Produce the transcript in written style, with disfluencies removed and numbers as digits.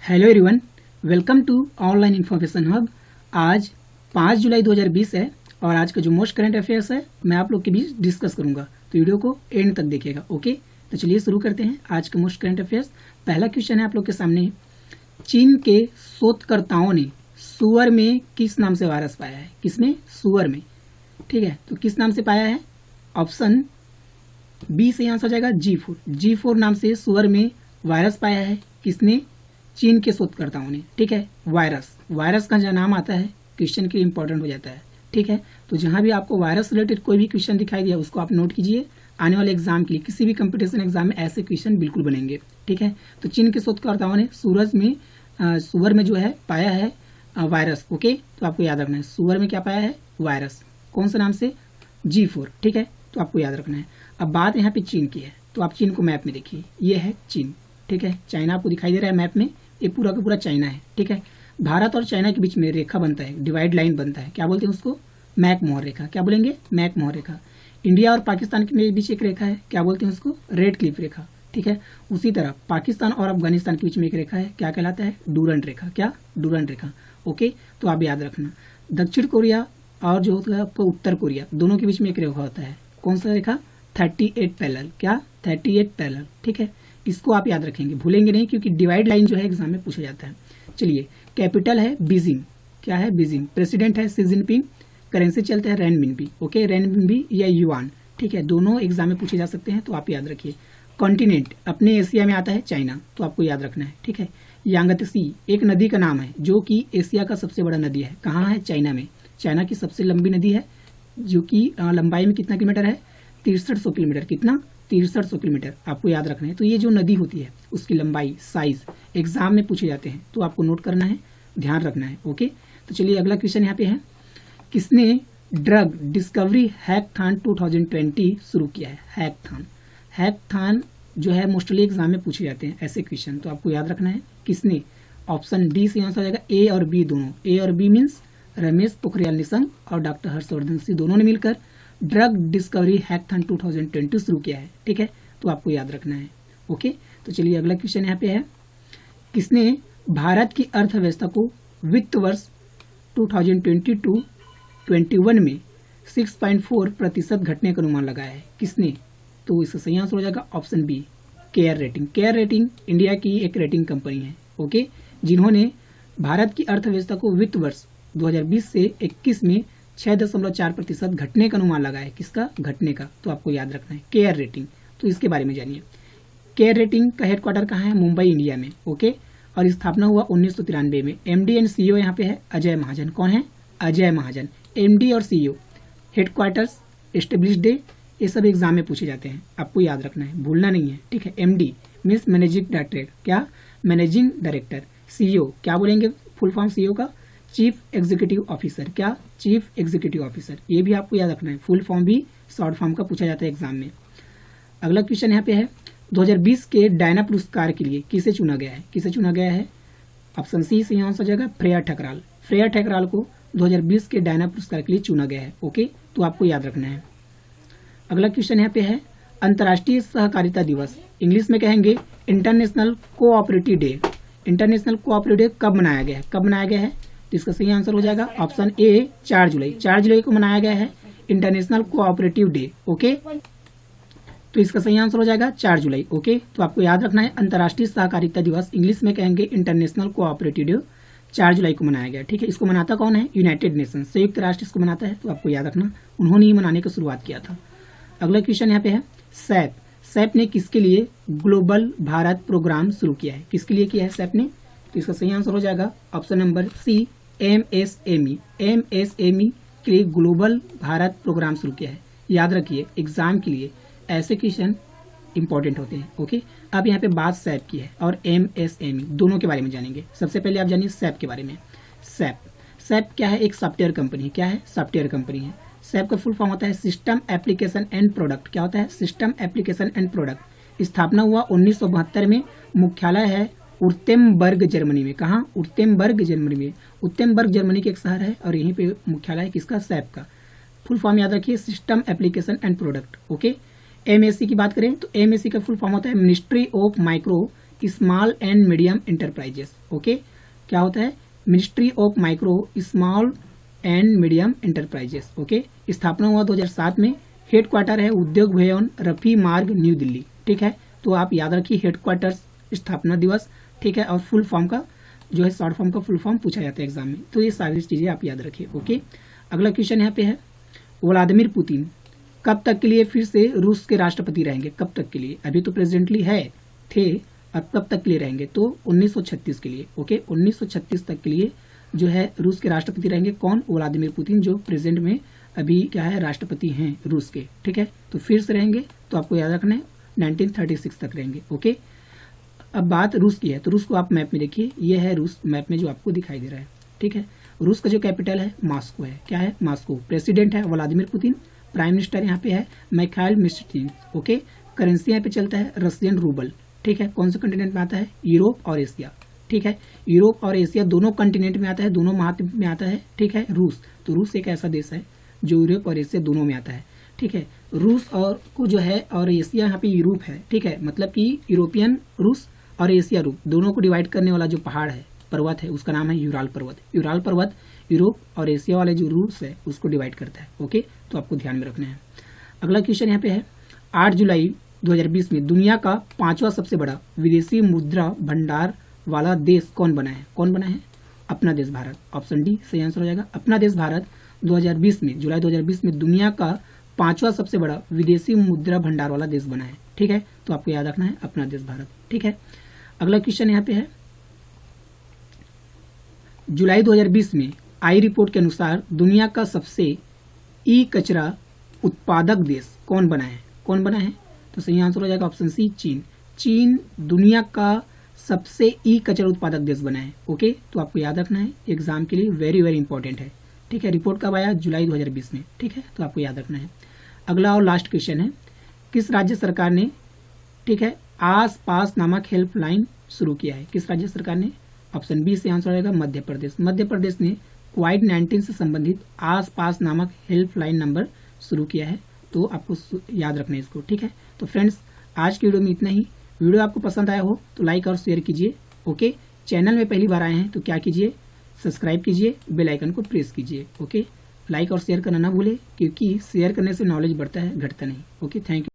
Hello everyone, welcome to online information hub. आज 5 जुलाई 2020 है और आज का जो मोस्ट करंट अफेयर्स है मैं आप लोग के बीच डिस्कस करूंगा, तो वीडियो को एंड तक देखिएगा। ओके, तो चलिए शुरू करते हैं आज का मोस्ट करंट अफेयर्स। पहला क्वेश्चन है आप लोग के सामने, चीन के शोधकर्ताओं ने सुअर में किस नाम से वायरस पाया है? किसमें? सुअर में। ठीक है, तो किस नाम से पाया है? ऑप्शन बी से आंसर हो जाएगा G4। G4 नाम से सुअर में वायरस पाया है। किसने? चीन के शोधकर्ताओं ने। ठीक है, वायरस का जो नाम आता है क्वेश्चन के लिए इंपॉर्टेंट हो जाता है। ठीक है, तो जहां भी आपको वायरस रिलेटेड कोई भी क्वेश्चन दिखाई दिया उसको आप नोट कीजिए। आने वाले एग्जाम के लिए किसी भी कंपटीशन एग्जाम में ऐसे क्वेश्चन बिल्कुल बनेंगे। ठीक है, तो चीन के शोधकर्ताओं ने सुअर में जो है पाया है वायरस। ओके, तो आपको याद रखना है सुअर में क्या पाया है? वायरस। कौन से नाम से? G4। ठीक है, तो आपको याद रखना है। अब बात यहाँ पे चीन की है, तो आप चीन को मैप में देखिए, ये है चीन। ठीक है, चाइना आपको दिखाई दे रहा है मैप में, ये पूरा का पूरा चाइना है। ठीक है, भारत और चाइना के बीच में रेखा बनता है, डिवाइड लाइन बनता है, क्या बोलते हैं उसको? मैक मोहर रेखा। क्या बोलेंगे? मैक मोहर रेखा। इंडिया और पाकिस्तान के बीच एक रेखा है, क्या बोलते हैं उसको? रेड क्लिफ रेखा। ठीक है, उसी तरह पाकिस्तान और अफगानिस्तान के बीच में एक रेखा है, क्या कहलाता है? डूरंट रेखा। क्या? डूरंट रेखा। ओके, तो आप याद रखना। दक्षिण कोरिया और जो होता है आपका उत्तर कोरिया, दोनों के बीच में एक रेखा होता है, कौन सा रेखा? 38 पैरेलल। क्या? 38 पैरेलल। ठीक है, इसको आप याद रखेंगे, भूलेंगे नहीं, क्योंकि डिवाइड लाइन जो है एग्जाम में पूछा जाता है। चलिए, कैपिटल है बीजिंग। क्या है? बीजिंग। प्रेसिडेंट है शी जिनपिंग। करेंसी चलते हैं रेनमिनबी। ओके, रेनमिनबी या युआन। ठीक है, दोनों एग्जाम में पूछे जा सकते हैं, तो आप याद रखिए। कॉन्टिनेंट अपने एशिया में आता है चाइना, तो आपको याद रखना है। ठीक है, यांगत्सी एक नदी का नाम है जो कि एशिया का सबसे बड़ा नदी है। कहाँ है? चाइना में। चाइना की सबसे लंबी नदी है, जो कि लंबाई में कितना किलोमीटर है? 6300 किलोमीटर। कितना? 6300 किलोमीटर। आपको याद रखना है। तो ये जो नदी होती है उसकी लंबाई, साइज एग्जाम में पूछे जाते हैं, तो आपको नोट करना है, ध्यान रखना है। ओके, तो चलिए अगला क्वेश्चन यहाँ पे है, किसने ड्रग डिस्कवरी हैकथॉन 2020 शुरू किया है? हैकथॉन जो है मोस्टली एग्जाम में पूछे जाते हैं ऐसे क्वेश्चन, तो आपको याद रखना है किसने। ऑप्शन डी से आंसर हो जाएगा ए और बी दोनों। ए और बी मीन्स रमेश पोखरियाल निशंक और डॉक्टर हर्षवर्धन सिंह, दोनों ने मिलकर ड्रग डिस्कवरी हैकथॉन 2020 शुरू किया है। ठीक है, तो आपको याद रखना है। ओके, तो चलिए अगला क्वेश्चन यहाँ पे है, किसने भारत की अर्थव्यवस्था को वित्त वर्ष 2022-21 में 6.4% घटने का अनुमान लगाया है? किसने? तो इसका सही आंसर हो जाएगा option B, CARE rating. CARE rating India की एक रेटिंग कंपनी है। ओके, जिन्होंने भारत की अर्थव्यवस्था को वित्त वर्ष 2020 से 21 में 6.4% घटने का अनुमान लगाया है। किसका? घटने का। तो आपको याद रखना है केयर रेटिंग, तो इसके बारे में जानिए। केयर रेटिंग का हेडक्वार्टर कहाँ है? मुंबई, इंडिया में। ओके, और स्थापना हुआ 1993 में। एमडी एंड सीईओ यहाँ पे है अजय महाजन। कौन है? अजय महाजन। एमडी और सीईओ, हेडक्वार्टर्स, एस्टेब्लिश डे, ये सब एग्जाम में पूछे जाते हैं, आपको याद रखना है, भूलना नहीं है। ठीक है, एमडी मीन्स मैनेजिंग डायरेक्टर। क्या? Managing director. सीईओ क्या बोलेंगे? फुल फॉर्म सीईओ का चीफ एग्जीक्यूटिव ऑफिसर। क्या? Chief executive officer. ये भी आपको याद रखना है, फुल फॉर्म भी शॉर्ट फॉर्म का पूछा जाता है एग्जाम में। अगला क्वेश्चन यहाँ पे है, 2020 के डायना पुरस्कार के लिए किसे चुना गया है? किसे चुना गया है? ऑप्शन सी से आंसर हो जाएगा फ्रेया ठकराल। फ्रेया ठकराल को 2020 के डायना पुरस्कार के लिए चुना गया है। ओके, तो आपको याद रखना है। अगला क्वेश्चन यहाँ पे है, अंतर्राष्ट्रीय सहकारिता दिवस, इंग्लिश में कहेंगे international cooperative day. International cooperative day कब मनाया गया है? कब मनाया गया है? तो इसका सही आंसर हो जाएगा ऑप्शन ए, 4 जुलाई। 4 जुलाई को मनाया गया है इंटरनेशनल कोऑपरेटिव डे। ओके, तो इसका सही आंसर हो जाएगा 4 जुलाई। ओके, तो आपको याद रखना है अंतर्राष्ट्रीय सहकारिता दिवस, इंग्लिश में कहेंगे इंटरनेशनल कोऑपरेटिव डे, 4 जुलाई को मनाया गया। ठीक है, इसको मनाता कौन है? यूनाइटेड नेशन, संयुक्त राष्ट्र इसको मनाता है, तो आपको याद रखना उन्होंने ही मनाने की शुरुआत किया था। अगला क्वेश्चन यहाँ पे है, सैप ने किसके लिए ग्लोबल भारत प्रोग्राम शुरू किया है? किसके लिए किया है सैप ने? तो इसका सही आंसर हो जाएगा option number C, MSME। MSME के लिए ग्लोबल भारत प्रोग्राम शुरू किया है। याद रखिए, एग्जाम के लिए ऐसे क्वेश्चन इंपॉर्टेंट होते हैं। ओके, अब यहाँ पे बात सैप की है और MSME दोनों के बारे में जानेंगे। सबसे पहले आप जानिए सैप के बारे में। सैप क्या है? एक सॉफ्टवेयर कंपनी। क्या है? सॉफ्टवेयर कंपनी है। सैप का फुल फॉर्म होता है सिस्टम एप्लीकेशन एंड प्रोडक्ट। क्या होता है? System application and product. स्थापना हुआ 1972 में। मुख्यालय है उर्तेमबर्ग, जर्मनी में। कहाँ? उर्तेमबर्ग, जर्मनी में। उर्तेमबर्ग जर्मनी के एक शहर है और यहीं पे मुख्यालय है किसका? सैप का। फुल फॉर्म याद रखिए, system application and product. Okay, MSC की बात करें तो MSC का फुल फॉर्म होता है ministry of micro small and medium enterprises. Okay, क्या होता है? Ministry of micro small and medium enterprises. Okay, स्थापना हुआ 2007 में। हेडक्वार्टर है उद्योग भवन, रफी मार्ग, न्यू दिल्ली। ठीक है, तो आप याद रखिए हेडक्वार्टर्स, स्थापना दिवस। ठीक है, और फुल फॉर्म का जो है शॉर्ट फॉर्म का फुल फॉर्म पूछा जाता है एग्जाम में, तो ये सारी चीजें आप याद रखिए। ओके, अगला क्वेश्चन यहाँ पे है, व्लादिमीर पुतिन कब तक के लिए फिर से रूस के राष्ट्रपति रहेंगे? कब तक के लिए? अभी तो प्रेसिडेंटली थे, और कब तक के लिए रहेंगे? तो 1936 के लिए। ओके, 1936 तक के लिए जो है रूस के राष्ट्रपति रहेंगे। कौन? व्लादिमीर पुतिन, जो प्रेजेंट में अभी क्या है राष्ट्रपति हैं रूस के। ठीक है, तो फिर से रहेंगे, तो आपको याद रखना है 1936 तक रहेंगे। ओके, अब बात रूस की है, तो रूस को आप मैप में देखिए, ये है रूस मैप में जो आपको दिखाई दे रहा है। ठीक है, रूस का जो कैपिटल है मॉस्को है। क्या है? मॉस्को। प्रेसिडेंट है व्लादिमीर पुतिन, प्राइम मिनिस्टर यहाँ पे है मिखाइल मिशस्टिन। ओके, करेंसी यहाँ पे चलता है रशियन रूबल। ठीक है, कौन से कंटिनेंट में आता है? यूरोप और एशिया। ठीक है, यूरोप और एशिया दोनों कंटिनेंट में आता है, दोनों महाद्वीप में आता है। ठीक है, रूस, तो रूस एक ऐसा देश है जो यूरोप और एशिया दोनों में आता है। ठीक है, रूस और को जो है और एशिया यहाँ पे यूरोप है। ठीक है, मतलब कि यूरोपियन रूस और एशिया रूप दोनों को डिवाइड करने वाला जो पहाड़ है, पर्वत है, उसका नाम है यूराल पर्वत। यूराल पर्वत यूरोप और एशिया वाले जो रूस है उसको डिवाइड करता है। ओके, तो आपको ध्यान में रखना है। अगला क्वेश्चन यहाँ पे है, 8 जुलाई 2020 में दुनिया का 5वां सबसे बड़ा विदेशी मुद्रा भंडार वाला देश कौन बना है? कौन बना है? अपना देश भारत। ऑप्शन डी सही आंसर हो जाएगा। अपना देश भारत 2020 में, जुलाई 2020 में दुनिया का 5वां सबसे बड़ा विदेशी मुद्रा भंडार वाला देश बना है। ठीक है, तो आपको याद रखना है अपना देश भारत। ठीक है, अगला क्वेश्चन यहाँ पे है, जुलाई 2020 में आई रिपोर्ट के अनुसार दुनिया का सबसे ई कचरा उत्पादक देश कौन बना है? कौन बना है? तो सही आंसर हो जाएगा ऑप्शन सी, चीन। चीन दुनिया का सबसे ई कचरा उत्पादक देश बना है। ओके, तो आपको याद रखना है, एग्जाम के लिए वेरी वेरी इंपॉर्टेंट है। ठीक है, रिपोर्ट कब आया? जुलाई 2020 में। ठीक है, तो आपको याद रखना है। अगला और लास्ट क्वेश्चन है, किस राज्य सरकार ने, ठीक है, आस पास नामक हेल्पलाइन शुरू किया है? किस राज्य सरकार ने? ऑप्शन बी से आंसर आएगा मध्य प्रदेश। मध्य प्रदेश ने कोविड-19 से संबंधित आस पास नामक हेल्पलाइन नंबर शुरू किया है, तो आपको याद रखना है इसको। ठीक है, तो फ्रेंड्स आज की वीडियो में इतना ही। वीडियो आपको पसंद आया हो तो लाइक और शेयर कीजिए। ओके, चैनल में पहली बार आए हैं तो क्या कीजिए, सब्सक्राइब कीजिए, बेल आइकन को प्रेस कीजिए। ओके, लाइक और शेयर करना ना भूले, क्योंकि शेयर करने से नॉलेज बढ़ता है, घटता नहीं। Okay, thank you.